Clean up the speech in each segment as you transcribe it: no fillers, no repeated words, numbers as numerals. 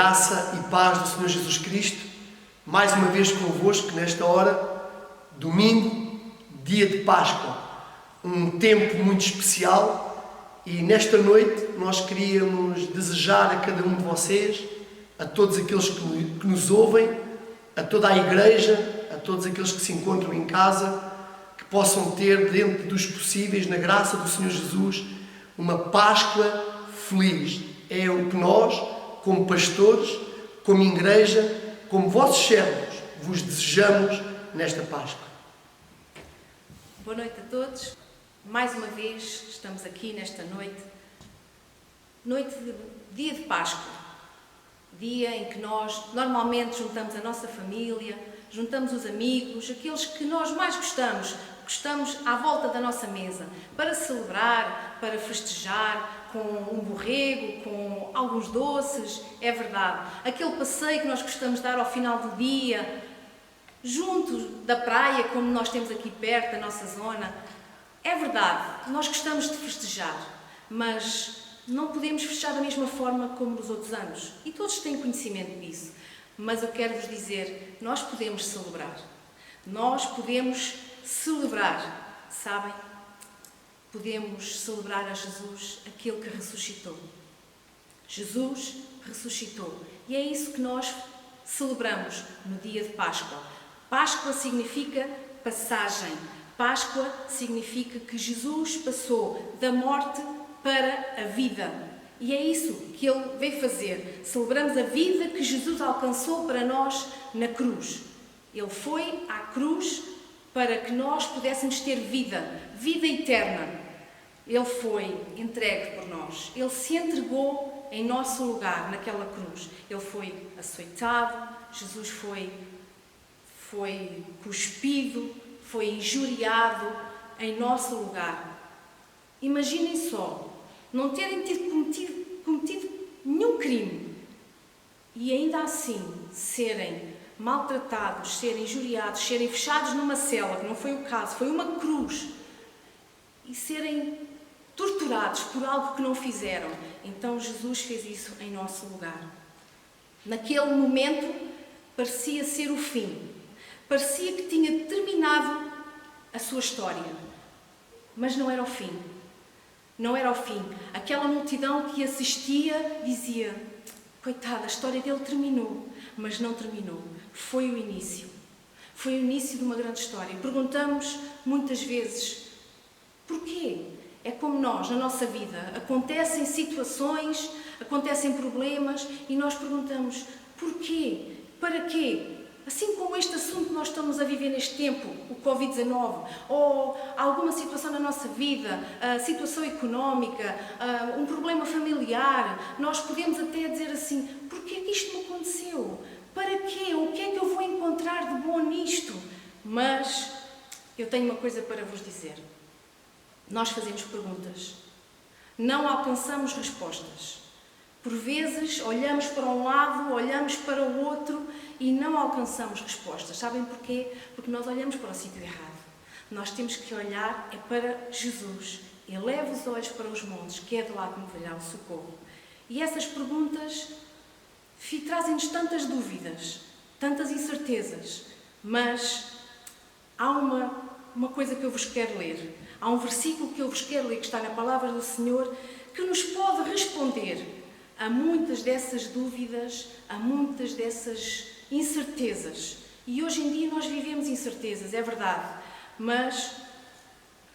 Graça e paz do Senhor Jesus Cristo, mais uma vez convosco nesta hora, domingo, dia de Páscoa, um tempo muito especial, e nesta noite nós queríamos desejar a cada um de vocês, a todos aqueles que nos ouvem, a toda a igreja, a todos aqueles que se encontram em casa, que possam ter, dentro dos possíveis, na graça do Senhor Jesus, uma Páscoa feliz. É o que nós, como pastores, como igreja, como vossos servos, vos desejamos nesta Páscoa. Boa noite a todos. Mais uma vez estamos aqui nesta noite de dia de Páscoa, dia em que nós normalmente juntamos a nossa família, juntamos os amigos, aqueles que nós mais gostamos à volta da nossa mesa, para celebrar, para festejar, com um borrego, com alguns doces, é verdade. Aquele passeio que nós gostamos de dar ao final do dia, junto da praia, como nós temos aqui perto da nossa zona, é verdade, nós gostamos de festejar, mas não podemos festejar da mesma forma como nos outros anos. E todos têm conhecimento disso. Mas eu quero vos dizer, nós podemos celebrar. Nós podemos celebrar, sabem? Podemos celebrar a Jesus, aquele que ressuscitou. Jesus ressuscitou. E é isso que nós celebramos no dia de Páscoa. Páscoa significa passagem. Páscoa significa que Jesus passou da morte para a vida. E é isso que Ele veio fazer. Celebramos a vida que Jesus alcançou para nós na cruz. Ele foi à cruz para que nós pudéssemos ter vida, vida eterna. Ele foi entregue por nós. Ele se entregou em nosso lugar, naquela cruz. Ele foi açoitado, Jesus foi cuspido, foi injuriado em nosso lugar. Imaginem só, não terem cometido nenhum crime e ainda assim serem maltratados, serem injuriados, serem fechados numa cela, que não foi o caso, foi uma cruz, e serem torturados por algo que não fizeram. Então Jesus fez isso em nosso lugar. Naquele momento parecia ser o fim, parecia que tinha terminado a sua história, mas não era o fim. Não era o fim. Aquela multidão que assistia dizia: coitada, a história dele terminou. Mas não terminou. Foi o início. Foi o início de uma grande história. E perguntamos muitas vezes: porquê? É como nós, na nossa vida, acontecem situações, acontecem problemas e nós perguntamos: porquê? Para quê? Assim como este assunto que nós estamos a viver neste tempo, o Covid-19, ou alguma situação na nossa vida, a situação económica, um problema familiar, nós podemos até dizer assim: porquê que isto me aconteceu? Para quê? O que é que eu vou encontrar de bom nisto? Mas eu tenho uma coisa para vos dizer. Nós fazemos perguntas, não alcançamos respostas. Por vezes olhamos para um lado, olhamos para o outro e não alcançamos respostas. Sabem porquê? Porque nós olhamos para o sítio errado. Nós temos que olhar para Jesus. Eleva os olhos para os montes, que é de lá que me virá o socorro. E essas perguntas trazem-nos tantas dúvidas, tantas incertezas, mas há uma coisa que eu vos quero ler. Há um versículo que eu vos quero ler, que está na Palavra do Senhor, que nos pode responder a muitas dessas dúvidas, a muitas dessas incertezas. E hoje em dia nós vivemos incertezas, é verdade. Mas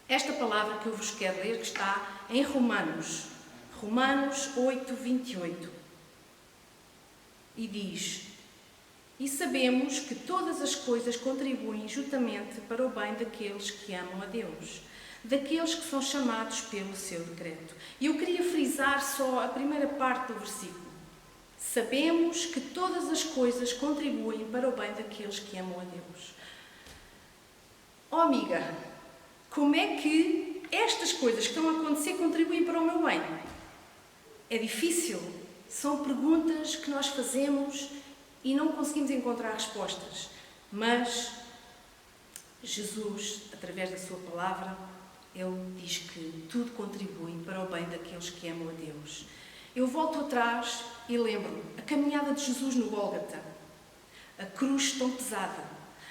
esta palavra que eu vos quero ler, que está em Romanos 8, 28. E diz: e sabemos que todas as coisas contribuem juntamente para o bem daqueles que amam a Deus, daqueles que são chamados pelo seu decreto. E eu queria frisar só a primeira parte do versículo. Sabemos que todas as coisas contribuem para o bem daqueles que amam a Deus. Oh amiga, como é que estas coisas que estão a acontecer contribuem para o meu bem? É difícil. São perguntas que nós fazemos e não conseguimos encontrar respostas. Mas Jesus, através da sua palavra, Ele diz que tudo contribui para o bem daqueles que amam a Deus. Eu volto atrás e lembro a caminhada de Jesus no Gólgota, a cruz tão pesada,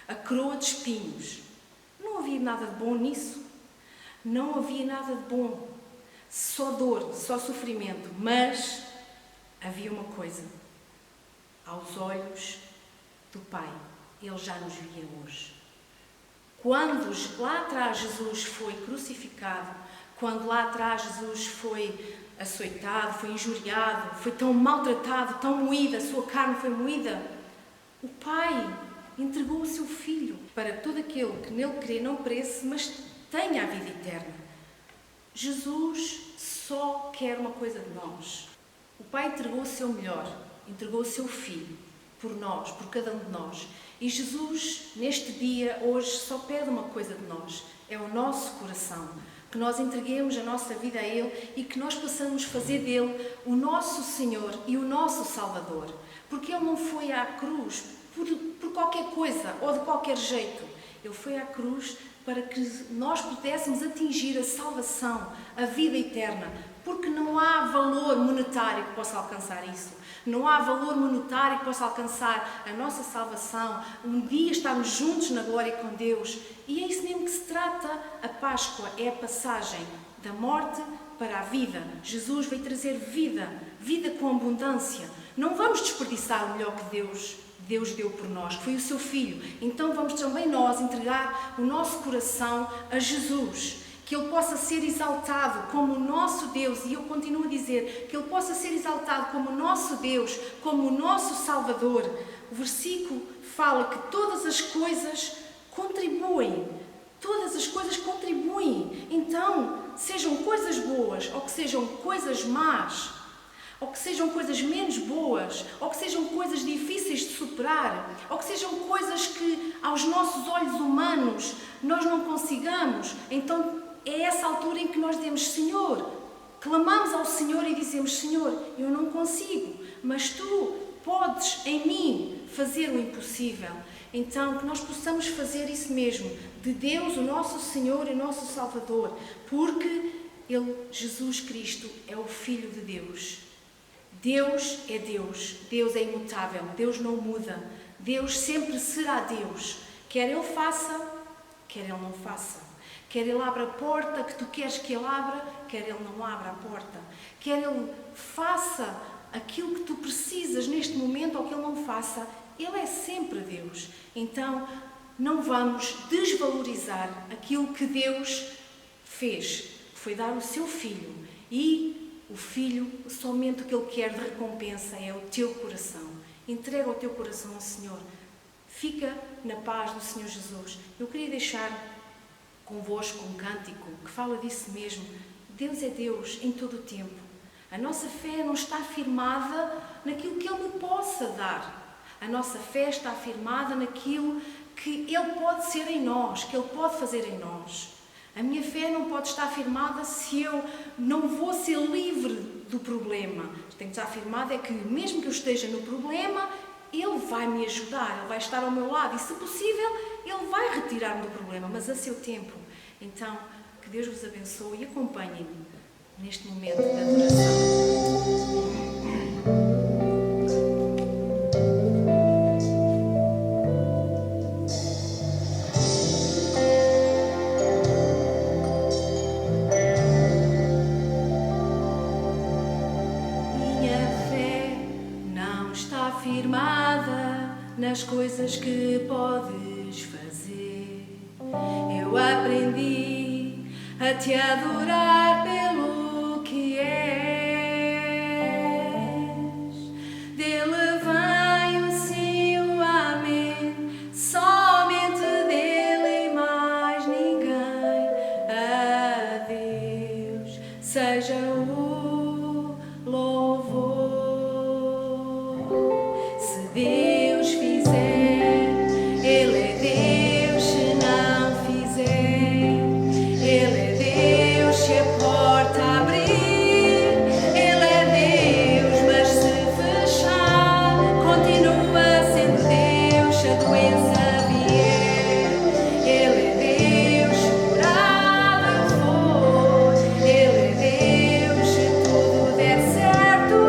a coroa de espinhos. Não havia nada de bom nisso. Não havia nada de bom. Só dor, só sofrimento. Mas havia uma coisa. Aos olhos do Pai, Ele já nos via hoje. Quando lá atrás Jesus foi crucificado, quando lá atrás Jesus foi açoitado, foi injuriado, foi tão maltratado, tão moído, a sua carne foi moída, o Pai entregou o seu Filho para todo aquele que nele crê não pereça, mas tenha a vida eterna. Jesus só quer uma coisa de nós. O Pai entregou o seu melhor, entregou o seu Filho por nós, por cada um de nós. E Jesus, neste dia, hoje, só pede uma coisa de nós, é o nosso coração. Que nós entreguemos a nossa vida a Ele e que nós possamos fazer dele o nosso Senhor e o nosso Salvador. Porque Ele não foi à cruz por qualquer coisa ou de qualquer jeito. Ele foi à cruz para que nós pudéssemos atingir a salvação, a vida eterna. Porque não há valor monetário que possa alcançar isso. Não há valor monetário que possa alcançar a nossa salvação. Um dia estarmos juntos na glória com Deus. E é isso mesmo que se trata. A Páscoa é a passagem da morte para a vida. Jesus veio trazer vida, vida com abundância. Não vamos desperdiçar o melhor que Deus deu por nós, que foi o seu Filho. Então vamos também nós entregar o nosso coração a Jesus. Que Ele possa ser exaltado como o nosso Deus, e eu continuo a dizer, que Ele possa ser exaltado como o nosso Deus, como o nosso Salvador. O versículo fala que todas as coisas contribuem. Todas as coisas contribuem. Então, sejam coisas boas, ou que sejam coisas más, ou que sejam coisas menos boas, ou que sejam coisas difíceis de superar, ou que sejam coisas que aos nossos olhos humanos nós não consigamos, então é essa altura em que nós dizemos: Senhor, clamamos ao Senhor e dizemos: Senhor, eu não consigo, mas Tu podes em mim fazer o impossível. Então, que nós possamos fazer isso mesmo, de Deus, o nosso Senhor e o nosso Salvador, porque Ele, Jesus Cristo, é o Filho de Deus. Deus é Deus, Deus é imutável, Deus não muda, Deus sempre será Deus. Quer Ele faça, quer Ele não faça. Quer Ele abra a porta que tu queres que Ele abra, quer Ele não abra a porta. Quer Ele faça aquilo que tu precisas neste momento ou que Ele não faça, Ele é sempre Deus. Então, não vamos desvalorizar aquilo que Deus fez, que foi dar o seu Filho. E o Filho, somente o que Ele quer de recompensa é o teu coração. Entrega o teu coração ao Senhor. Fica na paz do Senhor Jesus. Eu queria deixar convosco um cântico que fala disso mesmo. Deus é Deus em todo o tempo. A nossa fé não está firmada naquilo que Ele me possa dar. A nossa fé está firmada naquilo que Ele pode ser em nós, que Ele pode fazer em nós. A minha fé não pode estar firmada se eu não vou ser livre do problema. Tem que estar firmada é que mesmo que eu esteja no problema, Ele vai me ajudar, Ele vai estar ao meu lado e, se possível, Ele vai retirar-me do problema, mas a seu tempo. Então, que Deus vos abençoe e acompanhem-me neste momento de adoração. Firmada nas coisas que podes fazer, eu aprendi a te adorar pelo que és. Dele vem o sim, o amém, somente dele e mais ninguém. A Deus seja o louvor. Deus fizer, Ele é Deus. Se não fizer, Ele é Deus. Se a porta abrir, Ele é Deus. Mas se fechar, continua sendo Deus. Se a doença vier, Ele é Deus. Se curável for, Ele é Deus. Se tudo der certo,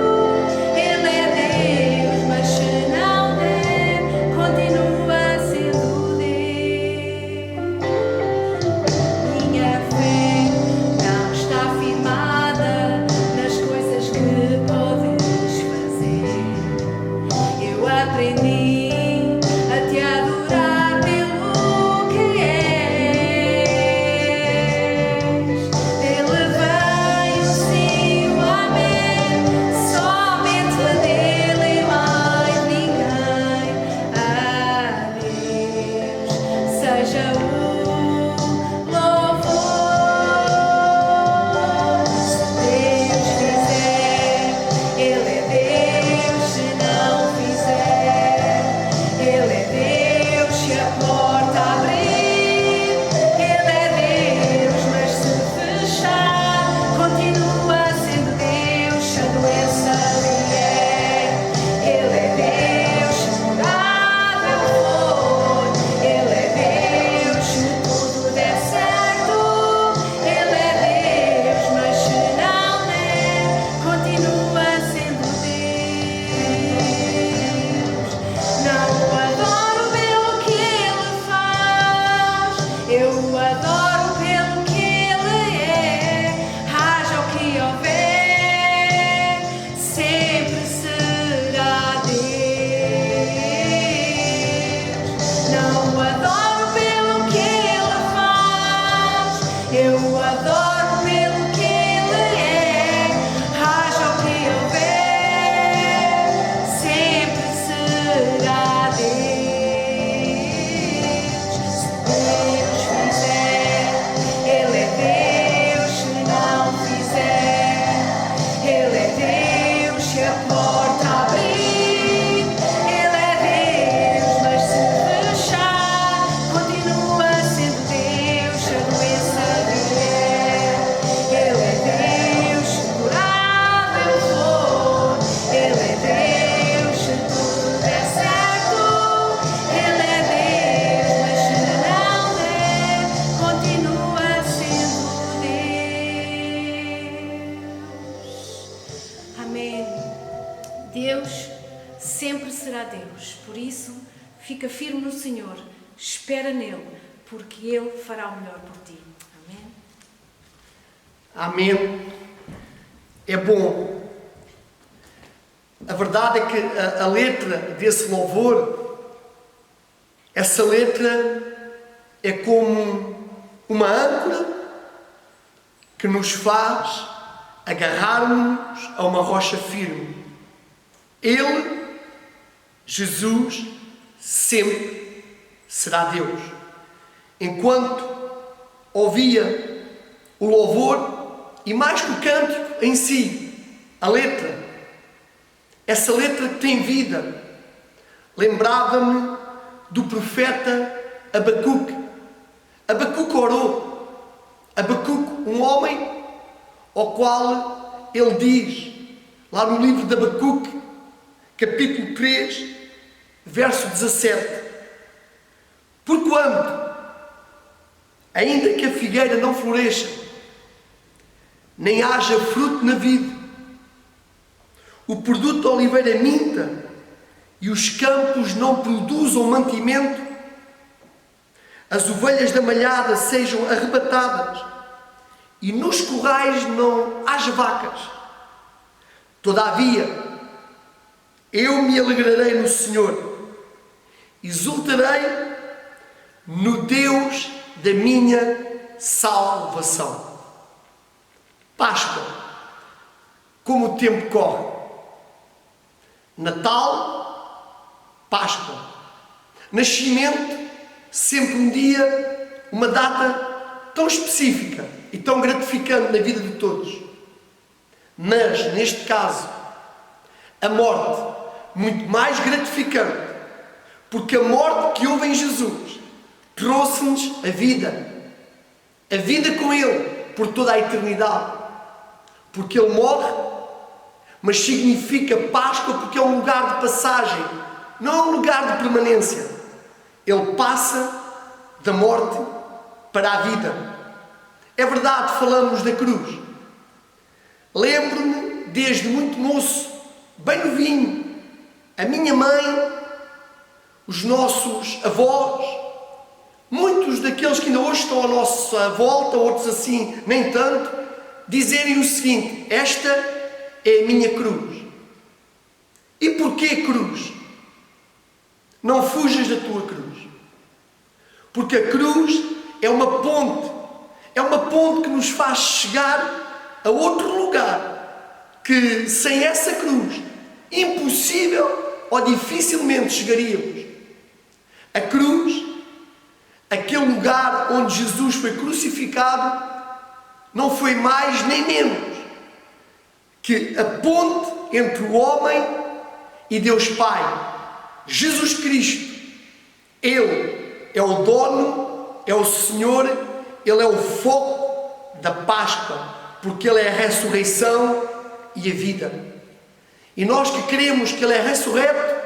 adoro pelo que Ele é, haja o que houver, sempre será Deus. Se Deus fizer, Ele é Deus. Se não fizer, Ele é Deus. Se a porta abrir, Ele é Deus. Mas se fechar, continua sendo Deus. Se a doença vier, Ele é Deus. Se curável for, Ele é Deus. Se tudo der certo, Ele é Deus. Mas se não der, continua sendo Deus. Amém. Deus sempre será Deus. Por isso, fica firme no Senhor. Espera nele, porque Ele fará o melhor por ti. Amém. Amém. É bom. A verdade é que a letra desse louvor, essa letra é como uma âncora que nos faz agarrarmos a uma rocha firme. Ele, Jesus, sempre será Deus. Enquanto ouvia o louvor, e mais que o cântico em si, a letra, essa letra que tem vida, lembrava-me do profeta Abacuque. Abacuque orou. Abacuque, um homem ao qual ele diz, lá no livro de Abacuque, capítulo 3, verso 17: porquanto, ainda que a figueira não floresça, nem haja fruto na vide, o produto da oliveira minta, e os campos não produzam mantimento, as ovelhas da malhada sejam arrebatadas, e nos currais não haja vacas, todavia, eu me alegrarei no Senhor, exultarei no Deus da minha salvação. Páscoa, como o tempo corre. Natal, Páscoa. Nascimento, sempre um dia, uma data tão específica e tão gratificante na vida de todos. Mas, neste caso, a morte, muito mais gratificante, porque a morte que houve em Jesus trouxe-nos a vida com Ele por toda a eternidade, porque Ele morre, mas significa Páscoa porque é um lugar de passagem, não é um lugar de permanência. Ele passa da morte para a vida. É verdade, falamos da cruz. Lembro-me, desde muito moço, bem novinho, a minha mãe, os nossos avós, muitos daqueles que ainda hoje estão à nossa volta, outros assim, nem tanto, dizerem o seguinte: esta é a minha cruz. E porquê cruz? Não fujas da tua cruz. Porque a cruz é uma ponte que nos faz chegar a outro lugar, que sem essa cruz, impossível ou dificilmente chegaríamos. A cruz, aquele lugar onde Jesus foi crucificado, não foi mais nem menos que a ponte entre o homem e Deus Pai. Jesus Cristo, Ele é o dono, é o Senhor, Ele é o foco da Páscoa, porque Ele é a ressurreição e a vida. E nós que cremos que Ele é ressurreto,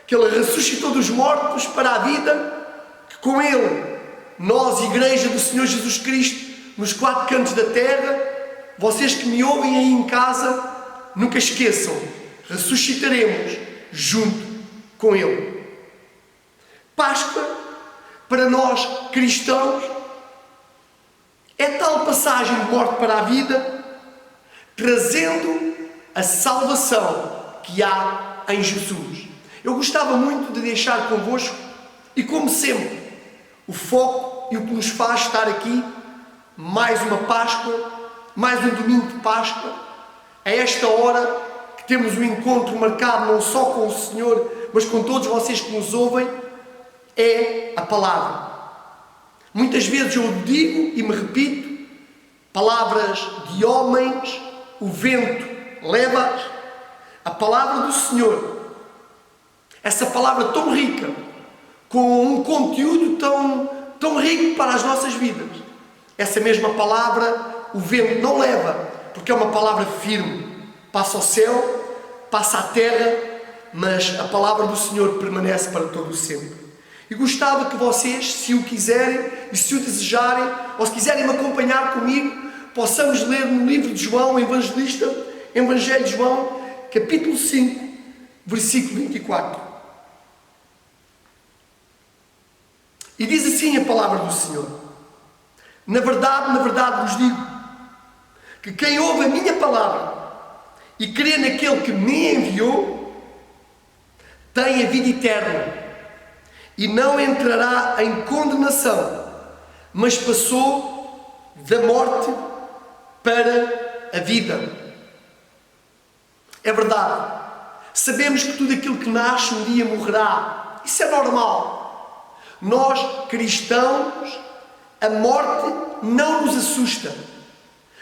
que Ele ressuscitou dos mortos para a vida, que com Ele, nós, Igreja do Senhor Jesus Cristo, nos quatro cantos da terra, vocês que me ouvem aí em casa, nunca esqueçam, ressuscitaremos junto com Ele. Páscoa, para nós cristãos, é tal passagem de morte para a vida, trazendo a salvação que há em Jesus. Eu gostava muito de deixar convosco, e como sempre, o foco e o que nos faz estar aqui, mais uma Páscoa, mais um domingo de Páscoa. A esta hora que temos um encontro marcado não só com o Senhor, mas com todos vocês que nos ouvem, é a palavra. Muitas vezes eu digo e me repito, palavras de homens, o vento leva-as. A palavra do Senhor, essa palavra tão rica, com um conteúdo tão rico para as nossas vidas, essa mesma palavra o vento não leva, porque é uma palavra firme, passa ao céu, passa à terra, mas a palavra do Senhor permanece para todo o sempre. E gostava que vocês, se o quiserem e se o desejarem, ou se quiserem me acompanhar comigo, possamos ler no livro de João, Evangelho de João, capítulo 5, versículo 24. E diz assim a palavra do Senhor: na verdade vos digo, que quem ouve a minha palavra e crê naquele que me enviou, tem a vida eterna e não entrará em condenação, mas passou da morte para a vida. É verdade, sabemos que tudo aquilo que nasce um dia morrerá. Isso é normal. Nós, cristãos, a morte não nos assusta.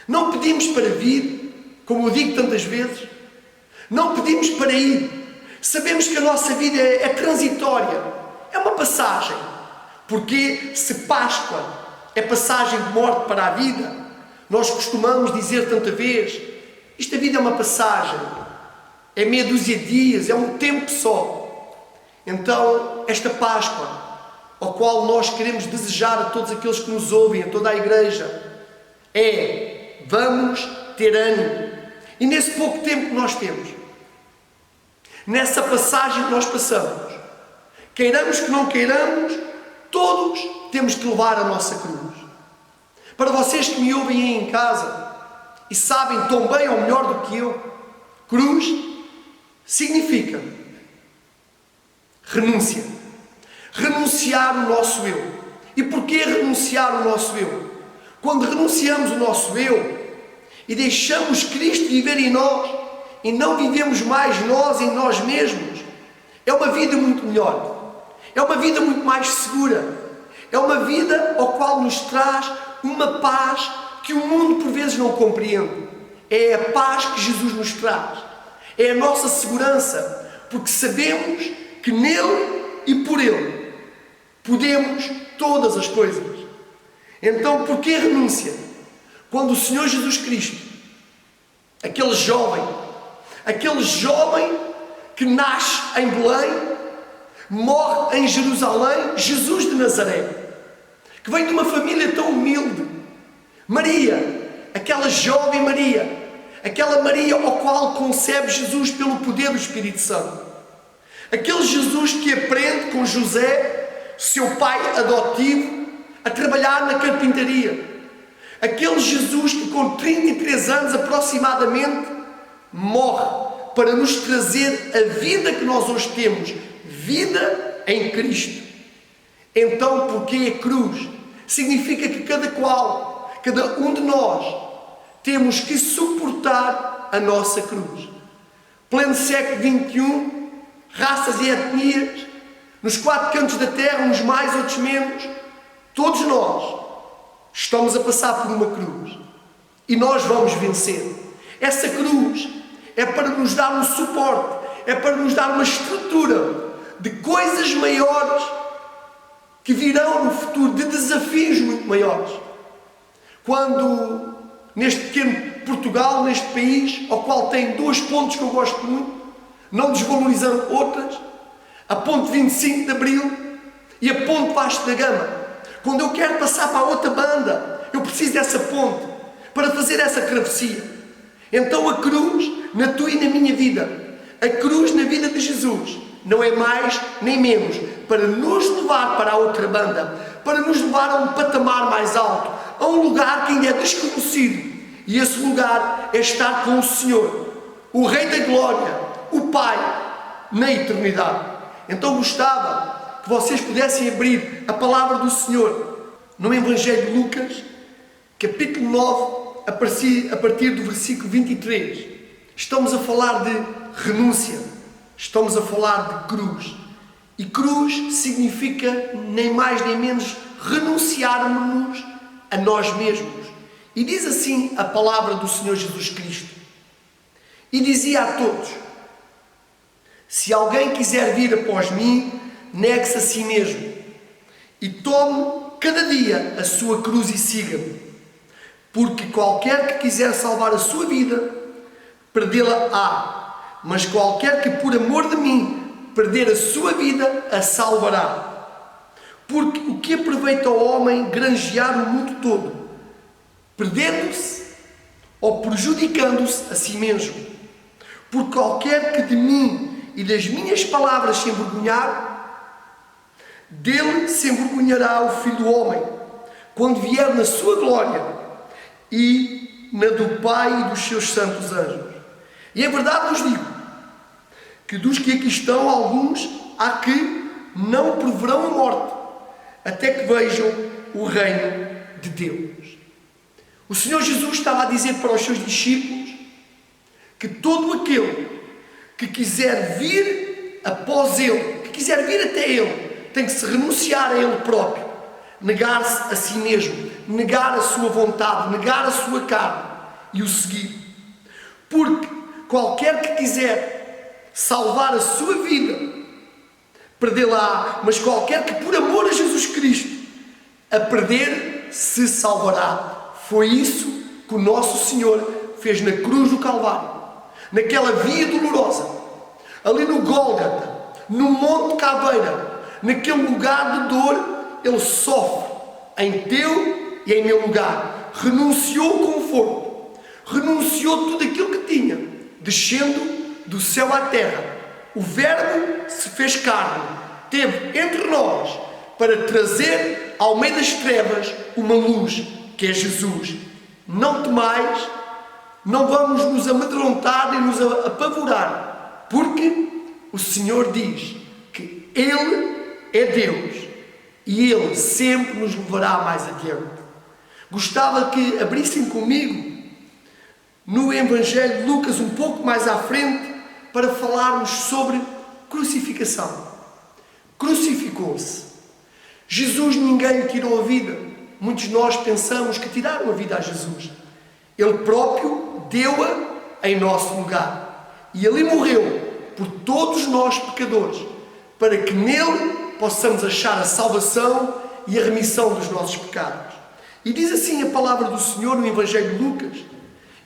Não pedimos para vir, como eu digo tantas vezes. Não pedimos para ir. Sabemos que a nossa vida é transitória. É uma passagem. Porque se Páscoa é passagem de morte para a vida, nós costumamos dizer tanta vez, isto a vida é uma passagem. É meia dúzia de dias, é um tempo só. Então, esta Páscoa, ao qual nós queremos desejar a todos aqueles que nos ouvem, a toda a igreja, vamos ter ânimo. E nesse pouco tempo que nós temos, nessa passagem que nós passamos, queiramos que não queiramos, todos temos que levar a nossa cruz. Para vocês que me ouvem aí em casa e sabem tão bem ou melhor do que eu, cruz significa renúncia. Renunciar o nosso eu. E porquê renunciar o nosso eu? Quando renunciamos o nosso eu e deixamos Cristo viver em nós e não vivemos mais nós em nós mesmos, é uma vida muito melhor. É uma vida muito mais segura. É uma vida ao qual nos traz uma paz que o mundo por vezes não compreende. É a paz que Jesus nos traz. É a nossa segurança, porque sabemos que nele e por ele podemos todas as coisas. Então, porquê a renúncia? Quando o Senhor Jesus Cristo, aquele jovem que nasce em Belém, morre em Jerusalém, Jesus de Nazaré, que vem de uma família tão humilde, Maria, aquela jovem Maria, aquela Maria ao qual concebe Jesus pelo poder do Espírito Santo, aquele Jesus que aprende com José, seu pai adotivo, a trabalhar na carpintaria, aquele Jesus que com 33 anos aproximadamente morre para nos trazer a vida que nós hoje temos, vida em Cristo. Então, porque a cruz significa que cada um de nós temos que suportar a nossa cruz. Pleno século XXI, raças e etnias, nos 4 cantos da terra, uns mais, outros menos, todos nós estamos a passar por uma cruz. E nós vamos vencer. Essa cruz é para nos dar um suporte, é para nos dar uma estrutura de coisas maiores que virão no futuro, de desafios muito maiores. Quando, neste pequeno Portugal, neste país, ao qual tem 2 pontes que eu gosto muito, não desvalorizando outras, a ponte 25 de Abril e a ponte Vasco da Gama. Quando eu quero passar para a outra banda, eu preciso dessa ponte para fazer essa travessia. Então a cruz, na tua e na minha vida, a cruz na vida de Jesus, não é mais nem menos para nos levar para a outra banda, para nos levar a um patamar mais alto, a um lugar que ainda é desconhecido. E esse lugar é estar com o Senhor, o Rei da Glória, o Pai, na eternidade. Então gostava que vocês pudessem abrir a palavra do Senhor no Evangelho de Lucas, capítulo 9, a partir do versículo 23. Estamos a falar de renúncia, estamos a falar de cruz. E cruz significa nem mais nem menos renunciarmos a nós mesmos. E diz assim a palavra do Senhor Jesus Cristo. E dizia a todos: se alguém quiser vir após mim, negue-se a si mesmo e tome cada dia a sua cruz e siga-me. Porque qualquer que quiser salvar a sua vida, perdê-la-á. Mas qualquer que por amor de mim perder a sua vida, a salvará. Porque o que aproveita ao homem granjear o mundo todo, perdendo-se ou prejudicando-se a si mesmo? Por qualquer que de mim e das minhas palavras se envergonhar, dele se envergonhará o Filho do Homem, quando vier na sua glória e na do Pai e dos seus santos anjos. E em verdade vos digo, que dos que aqui estão, alguns há que não proverão a morte, até que vejam o reino de Deus. O Senhor Jesus estava a dizer para os seus discípulos que todo aquele que quiser vir após Ele, que quiser vir até Ele, tem que se renunciar a Ele próprio, negar-se a si mesmo, negar a sua vontade, negar a sua carne e o seguir. Porque qualquer que quiser salvar a sua vida, perdê-la, mas qualquer que por amor a Jesus Cristo a perder, se salvará. Foi isso que o nosso Senhor fez na cruz do Calvário, naquela via dolorosa, ali no Gólgota, no Monte Caveira, naquele lugar de dor. Ele sofre em teu e em meu lugar, renunciou ao conforto, renunciou tudo aquilo que tinha, descendo do céu à terra. O Verbo se fez carne, teve entre nós para trazer ao meio das trevas uma luz, que é Jesus. Não temais, não vamos nos amedrontar nem nos apavorar, porque o Senhor diz que Ele é Deus e Ele sempre nos levará mais adiante. Gostava que abrissem comigo no Evangelho de Lucas, um pouco mais à frente, para falarmos sobre crucificação. Crucificou-se. Jesus, ninguém lhe tirou a vida. Muitos de nós pensamos que tiraram a vida a Jesus. Ele próprio deu-a em nosso lugar. E ali morreu por todos nós pecadores, para que nele possamos achar a salvação e a remissão dos nossos pecados. E diz assim a palavra do Senhor no Evangelho de Lucas.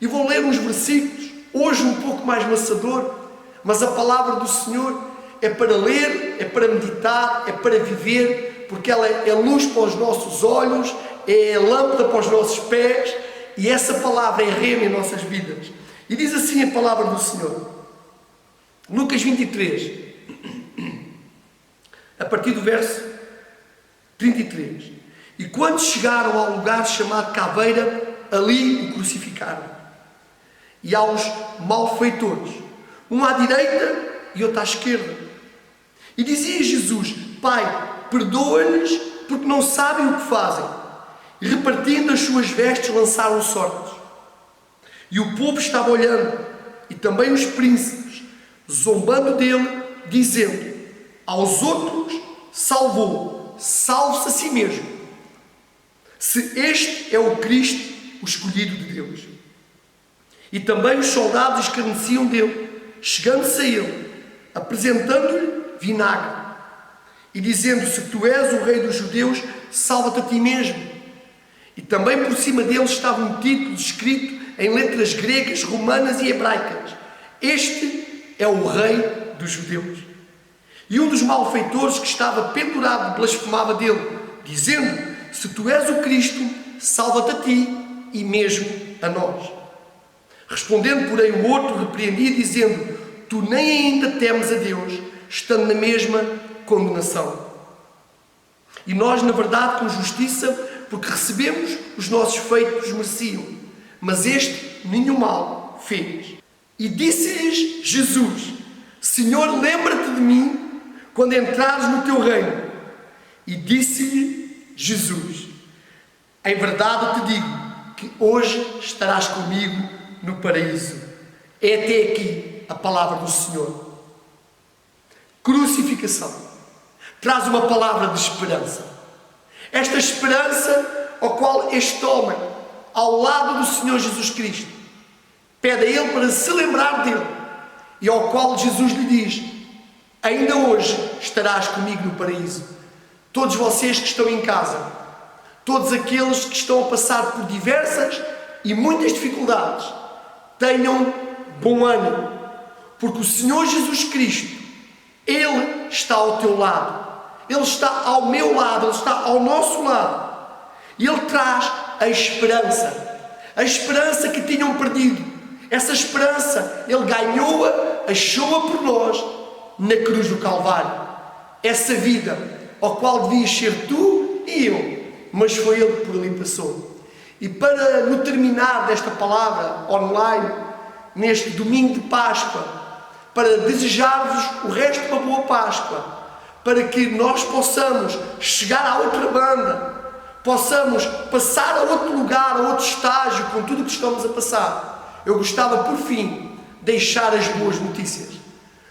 E vou ler uns versículos, hoje um pouco mais maçador, mas a palavra do Senhor é para ler, é para meditar, é para viver, porque ela é luz para os nossos olhos, é lâmpada para os nossos pés, e essa palavra é rema em nossas vidas. E diz assim a palavra do Senhor, Lucas 23, a partir do verso 33. E quando chegaram ao lugar chamado Caveira, ali o crucificaram. E aos malfeitores, um à direita e outro à esquerda. E dizia Jesus: Pai, perdoa-lhes, porque não sabem o que fazem. E repartindo as suas vestes, lançaram sortes. E o povo estava olhando, e também os príncipes, zombando dele, dizendo: aos outros salvou, salve-se a si mesmo, se este é o Cristo, o escolhido de Deus. E também os soldados escarneciam dele, chegando-se a ele, apresentando-lhe vinagre, e dizendo: se tu és o rei dos judeus, salva-te a ti mesmo. E também por cima dele estava um título escrito em letras gregas, romanas e hebraicas: este é o rei dos judeus. E um dos malfeitores que estava pendurado blasfemava dele, dizendo: se tu és o Cristo, salva-te a ti e mesmo a nós. Respondendo, porém, o outro repreendia, dizendo: tu nem ainda temes a Deus, estando na mesma condenação. E nós, na verdade, com justiça, porque recebemos os nossos feitos mereciam, mas este nenhum mal fez. E disse-lhes Jesus: Senhor, lembra-te de mim quando entrares no teu reino. E disse-lhe Jesus: em verdade te digo que hoje estarás comigo no paraíso. É até aqui a palavra do Senhor. Crucificação traz uma palavra de esperança. Esta esperança ao qual este homem, ao lado do Senhor Jesus Cristo, pede a Ele para se lembrar dele, e ao qual Jesus lhe diz: ainda hoje estarás comigo no paraíso. Todos vocês que estão em casa, todos aqueles que estão a passar por diversas e muitas dificuldades, tenham bom ânimo, porque o Senhor Jesus Cristo, Ele está ao teu lado, Ele está ao meu lado, Ele está ao nosso lado, e Ele traz a esperança que tinham perdido. Essa esperança Ele ganhou-a, achou-a por nós na cruz do Calvário. Essa vida ao qual devias ser tu e eu, mas foi Ele que por ali passou. E para no terminar desta palavra online, neste domingo de Páscoa, para desejar-vos o resto de uma boa Páscoa, para que nós possamos chegar a outra banda, possamos passar a outro lugar, a outro estágio com tudo o que estamos a passar, eu gostava por fim deixar as boas notícias.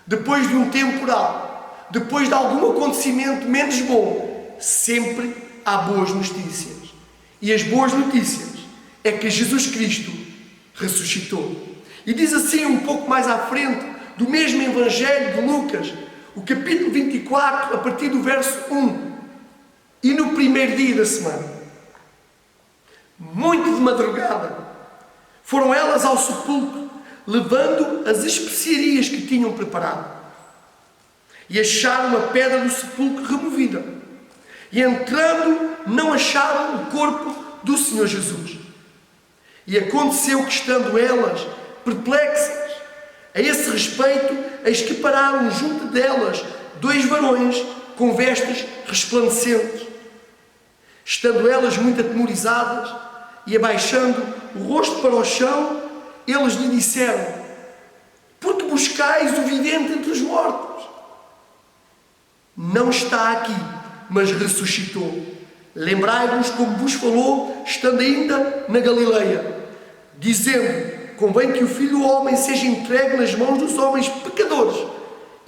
Depois de um temporal, depois de algum acontecimento menos bom, sempre há boas notícias. E as boas notícias é que Jesus Cristo ressuscitou. E diz assim um pouco mais à frente, do mesmo Evangelho de Lucas, o capítulo 24, a partir do verso 1. E no primeiro dia da semana, muito de madrugada, foram elas ao sepulcro, levando as especiarias que tinham preparado. E acharam a pedra do sepulcro removida. E entrando, não acharam o corpo do Senhor Jesus. E aconteceu que, estando elas perplexas a esse respeito, eis que pararam junto delas 2 varões com vestes resplandecentes. Estando elas muito atemorizadas e abaixando o rosto para o chão, eles lhe disseram: por que buscais o vivente entre os mortos? Não está aqui, mas ressuscitou. Lembrai-vos como vos falou, estando ainda na Galileia, dizendo: convém que o Filho do Homem seja entregue nas mãos dos homens pecadores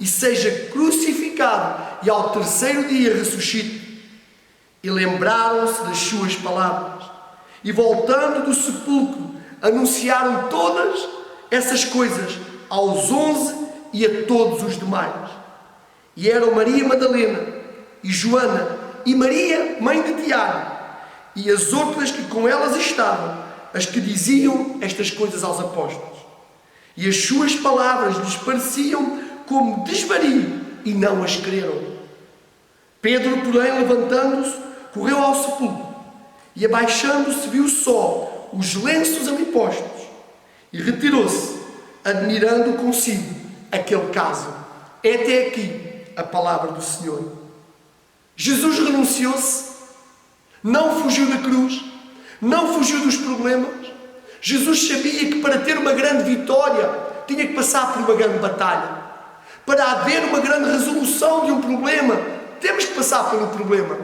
e seja crucificado e ao terceiro dia ressuscite. E lembraram-se das suas palavras e, voltando do sepulcro, anunciaram todas essas coisas aos 11 e a todos os demais. E eram Maria Madalena e Joana e Maria, mãe de Tiago, e as outras que com elas estavam, as que diziam estas coisas aos apóstolos. E as suas palavras lhes pareciam como desvario, e não as creram. Pedro, porém, levantando-se, correu ao sepulcro, e abaixando-se viu só os lenços ali postos, e retirou-se, admirando consigo aquele caso. É até aqui a palavra do Senhor. Jesus renunciou-se, não fugiu da cruz, não fugiu dos problemas. Jesus sabia que para ter uma grande vitória tinha que passar por uma grande batalha. Para haver uma grande resolução de um problema, temos que passar pelo problema.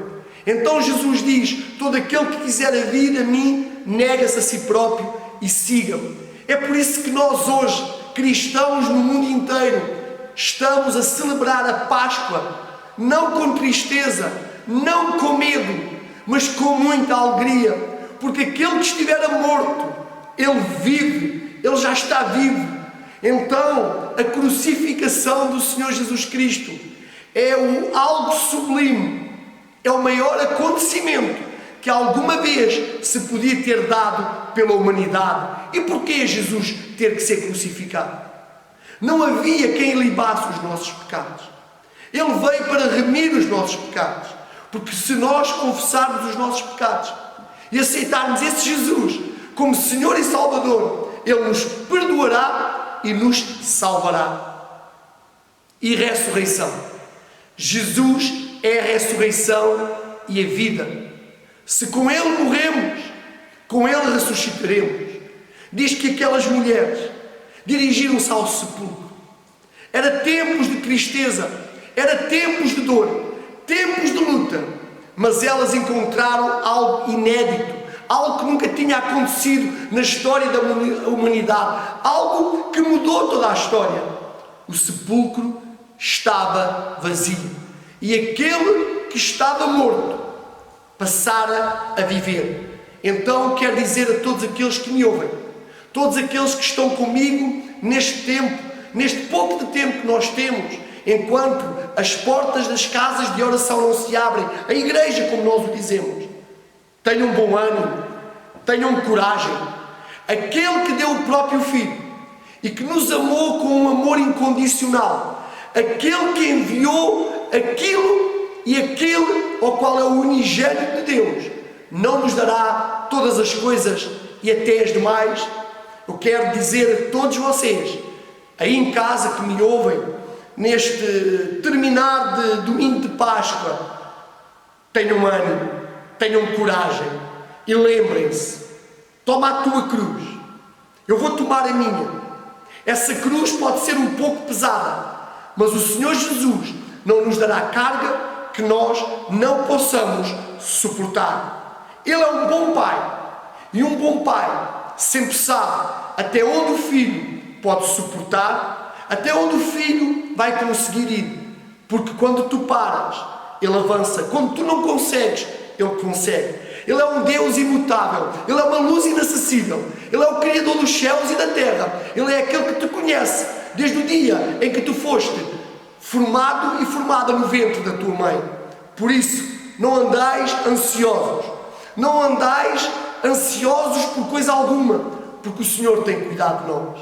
Então Jesus diz: todo aquele que quiser vir a mim, nega-se a si próprio e siga-me. É por isso que nós hoje, cristãos no mundo inteiro, estamos a celebrar a Páscoa, não com tristeza, não com medo, mas com muita alegria, porque aquele que estiver morto, ele vive, ele já está vivo. Então, a crucificação do Senhor Jesus Cristo é algo sublime, é o maior acontecimento que alguma vez se podia ter dado pela humanidade. E porquê Jesus ter que ser crucificado? Não havia quem limpasse os nossos pecados. Ele veio para remir os nossos pecados, porque se nós confessarmos os nossos pecados e aceitarmos esse Jesus como Senhor e Salvador, Ele nos perdoará e nos salvará. E ressurreição. Jesus é a ressurreição e a vida. Se com Ele morremos, com Ele ressuscitaremos. Diz que aquelas mulheres dirigiram-se ao sepulcro. Era tempos de tristeza, era tempos de dor, tempos de luta, mas elas encontraram algo inédito, algo que nunca tinha acontecido na história da humanidade, algo que mudou toda a história. O sepulcro estava vazio e aquele que estava morto passara a viver. Então quero dizer a todos aqueles que me ouvem, todos aqueles que estão comigo neste tempo, neste pouco de tempo que nós temos, enquanto as portas das casas de oração não se abrem, a igreja, como nós o dizemos, tenham bom ânimo, tenham coragem. Aquele que deu o próprio Filho e que nos amou com um amor incondicional, aquele que enviou aquilo e aquele ao qual é o unigênito de Deus, não nos dará todas as coisas e até as demais. Eu quero dizer a todos vocês, aí em casa que me ouvem, neste terminar de domingo de Páscoa, tenham ânimo, tenham coragem e lembrem-se, toma a tua cruz, eu vou tomar a minha. Essa cruz pode ser um pouco pesada, mas o Senhor Jesus não nos dará carga que nós não possamos suportar. Ele é um bom Pai, e um bom Pai sempre sabe até onde o filho pode suportar, até onde o filho vai conseguir ir, porque quando tu paras, ele avança. Quando tu não consegues, ele consegue. Ele é um Deus imutável, ele é uma luz inacessível, ele é o Criador dos céus e da terra, ele é aquele que te conhece desde o dia em que tu foste formado e formada no ventre da tua mãe. Por isso, não andais ansiosos, não andais ansiosos por coisa alguma, porque o Senhor tem cuidado de nós.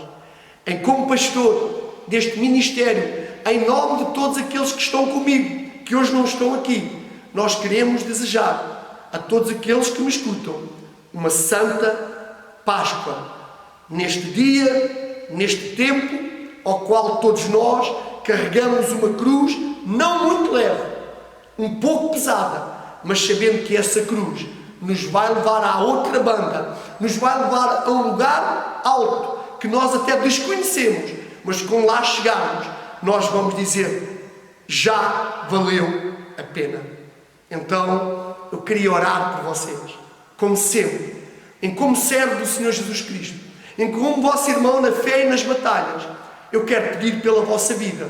Em como pastor deste ministério, em nome de todos aqueles que estão comigo, que hoje não estão aqui, nós queremos desejar a todos aqueles que me escutam uma santa Páscoa, neste dia, neste tempo, ao qual todos nós carregamos uma cruz não muito leve, um pouco pesada, mas sabendo que essa cruz nos vai levar à outra banda, nos vai levar a um lugar alto, que nós até desconhecemos, mas quando lá chegarmos, nós vamos dizer, já valeu a pena. Então, eu queria orar por vocês, como sempre, em como servo do Senhor Jesus Cristo, em como vosso irmão na fé e nas batalhas. Eu quero pedir pela vossa vida,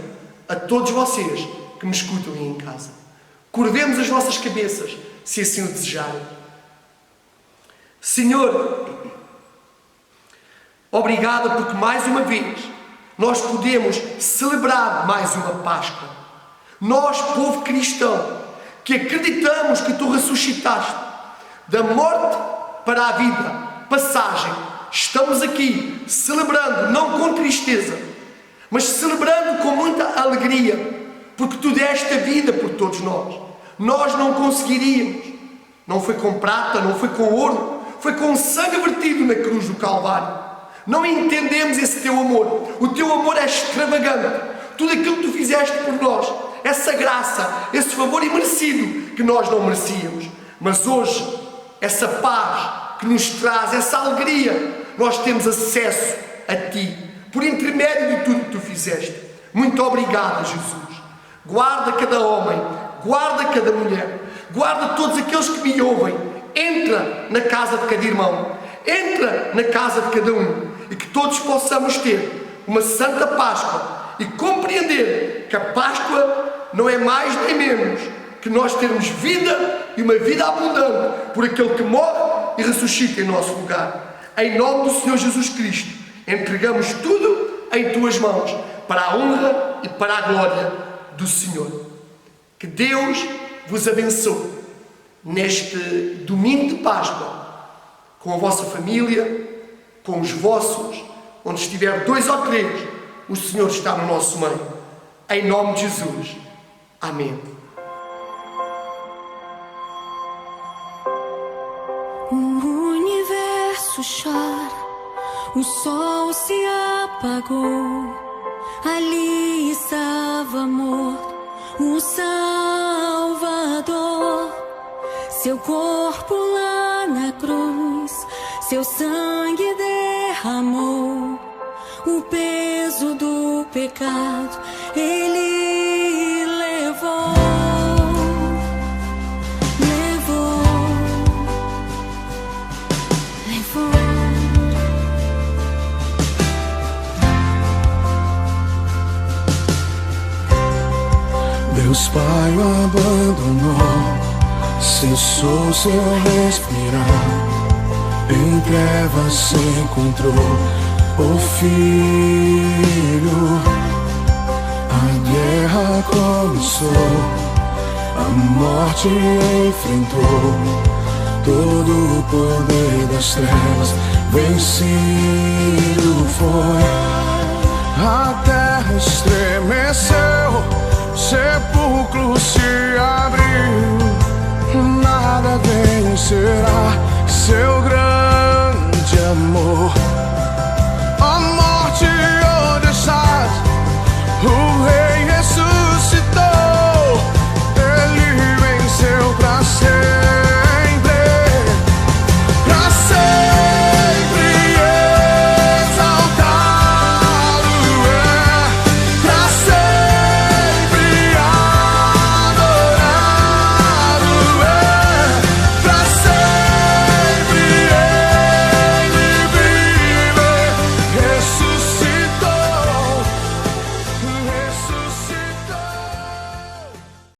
a todos vocês que me escutam aí em casa. Curvemos as nossas cabeças, se assim o desejarem. Senhor, obrigada porque mais uma vez nós podemos celebrar mais uma Páscoa. Nós, povo cristão, que acreditamos que tu ressuscitaste da morte para a vida, passagem, estamos aqui celebrando, não com tristeza, mas celebrando com muita alegria, porque tu deste a vida por todos nós. Nós não conseguiríamos, não foi com prata, não foi com ouro, foi com sangue vertido na cruz do Calvário. Não entendemos esse teu amor. O teu amor é extravagante. Tudo aquilo que tu fizeste por nós, essa graça, esse favor imerecido que nós não merecíamos. Mas hoje, essa paz que nos traz, essa alegria, nós temos acesso a ti, por intermédio de tudo que tu fizeste. Muito obrigado, Jesus. Guarda cada homem, guarda cada mulher, guarda todos aqueles que me ouvem. Entra na casa de cada irmão, entra na casa de cada um, e que todos possamos ter uma santa Páscoa e compreender que a Páscoa não é mais nem menos que nós termos vida e uma vida abundante por aquele que morre e ressuscita em nosso lugar. Em nome do Senhor Jesus Cristo, entregamos tudo em tuas mãos, para a honra e para a glória do Senhor. Que Deus vos abençoe neste domingo de Páscoa, com a vossa família, com os vossos, onde estiver 2 ou 3, o Senhor está no nosso meio. Em nome de Jesus. Amém. O universo chora, o sol se apagou, ali estava morto o Salvador. Seu corpo lá na cruz, seu sangue derramou, o peso do pecado ele levou. Pai o abandonou, cessou seu respirar. Em trevas se encontrou o Filho. A guerra começou, a morte enfrentou, todo o poder das trevas vencido foi. A terra estremeceu, o sepulcro se abriu, nada vencerá seu grande amor.